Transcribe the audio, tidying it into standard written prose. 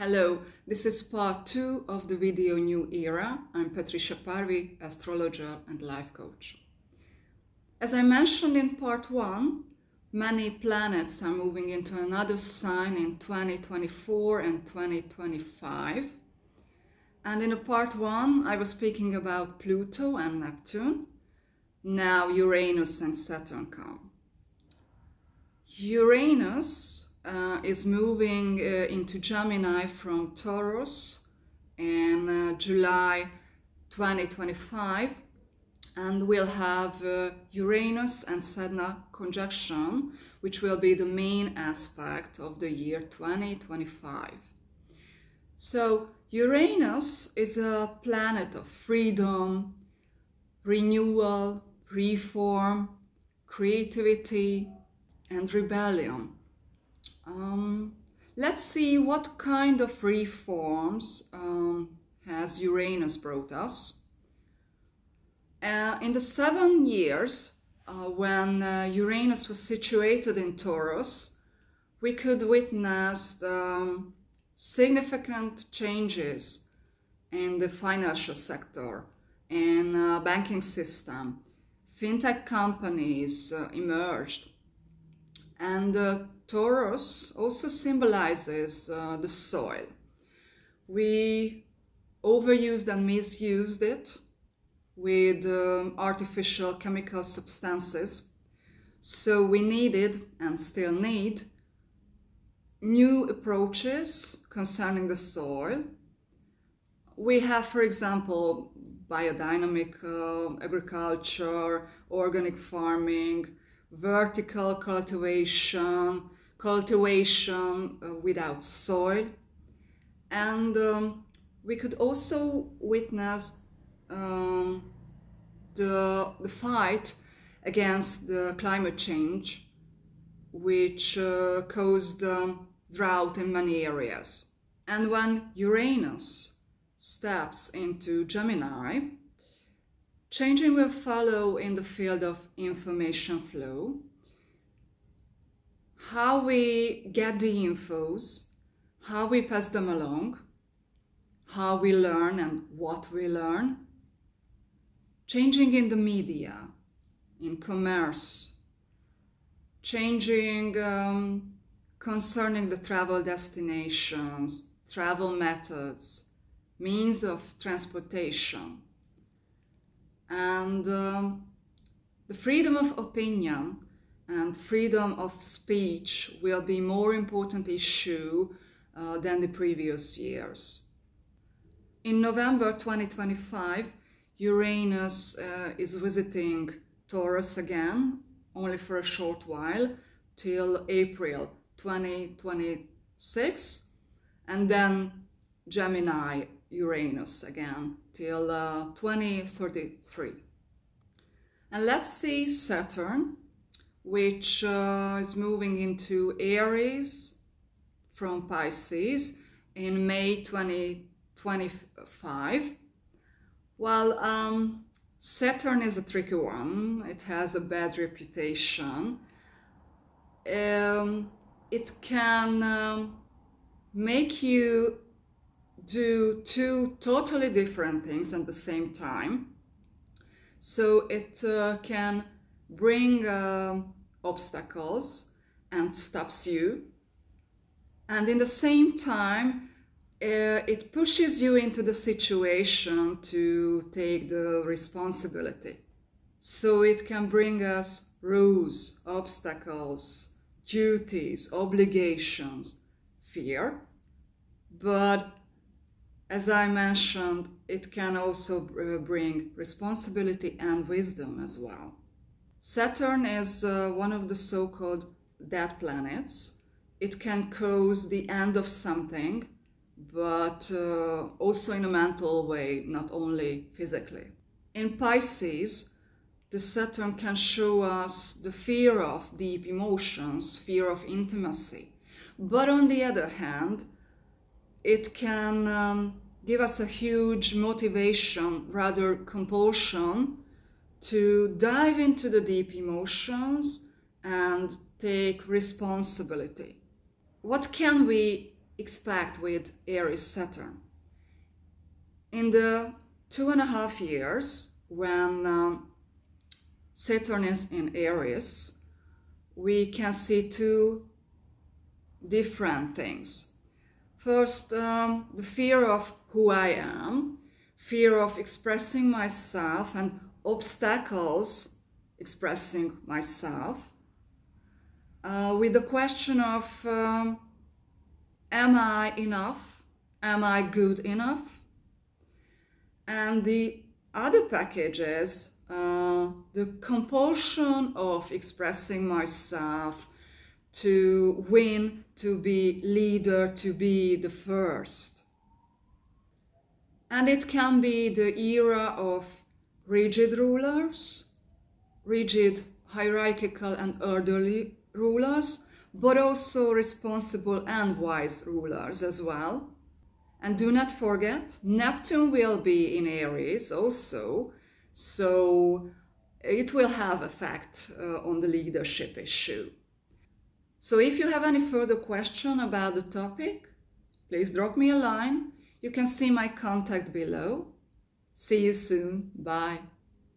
Hello, this is part 2 of the video New Era. I'm Patricia Parvi, astrologer and life coach. As I mentioned in part 1, many planets are moving into another sign in 2024 and 2025. And in part 1, I was speaking about Pluto and Neptune. Now Uranus and Saturn come. Uranus is moving into Gemini from Taurus in July 2025, and we'll have Uranus and Sedna conjunction, which will be the main aspect of the year 2025. So Uranus is a planet of freedom, renewal, reform, creativity, and rebellion. Let's see what kind of reforms has Uranus brought us. In the 7 years when Uranus was situated in Taurus, we could witness significant changes in the financial sector, in banking system. Fintech companies emerged, and Taurus also symbolizes the soil. We overused and misused it with artificial chemical substances. So we needed and still need new approaches concerning the soil. We have, for example, biodynamic agriculture, organic farming, vertical cultivation without soil, and we could also witness the fight against the climate change, which caused drought in many areas. And when Uranus steps into Gemini, changing will follow in the field of information flow. How we get the infos, how we pass them along, how we learn and what we learn. Changing in the media, in commerce, changing concerning the travel destinations, travel methods, means of transportation. And the freedom of opinion and freedom of speech will be more important issue than the previous years. In November 2025, Uranus is visiting Taurus again, only for a short while, till April 2026, and then Gemini Uranus again till 2033. And let's see Saturn, which is moving into Aries from Pisces in May 2025. Well, Saturn is a tricky one. It has a bad reputation. It can make you do two totally different things at the same time. So it can bring obstacles and stops you, and in the same time it pushes you into the situation to take the responsibility. So it can bring us rules, obstacles, duties, obligations, fear, but as I mentioned, it can also bring responsibility and wisdom as well. Saturn is one of the so-called dead planets. It can cause the end of something, but also in a mental way, not only physically. In Pisces, the Saturn can show us the fear of deep emotions, fear of intimacy. But on the other hand, it can give us a huge motivation, rather compulsion, to dive into the deep emotions and take responsibility. What can we expect with Aries Saturn? In the 2.5 years when Saturn is in Aries, we can see two different things. First, the fear of who I am, fear of expressing myself and obstacles expressing myself, with the question of am I enough? Am I good enough? And the other package is the compulsion of expressing myself, to win, to be leader, to be the first. And it can be the era of rigid rulers, rigid, hierarchical and orderly rulers, but also responsible and wise rulers as well. And do not forget, Neptune will be in Aries also, so it will have effect on the leadership issue. So if you have any further question about the topic, please drop me a line. You can see my contact below. See you soon. Bye.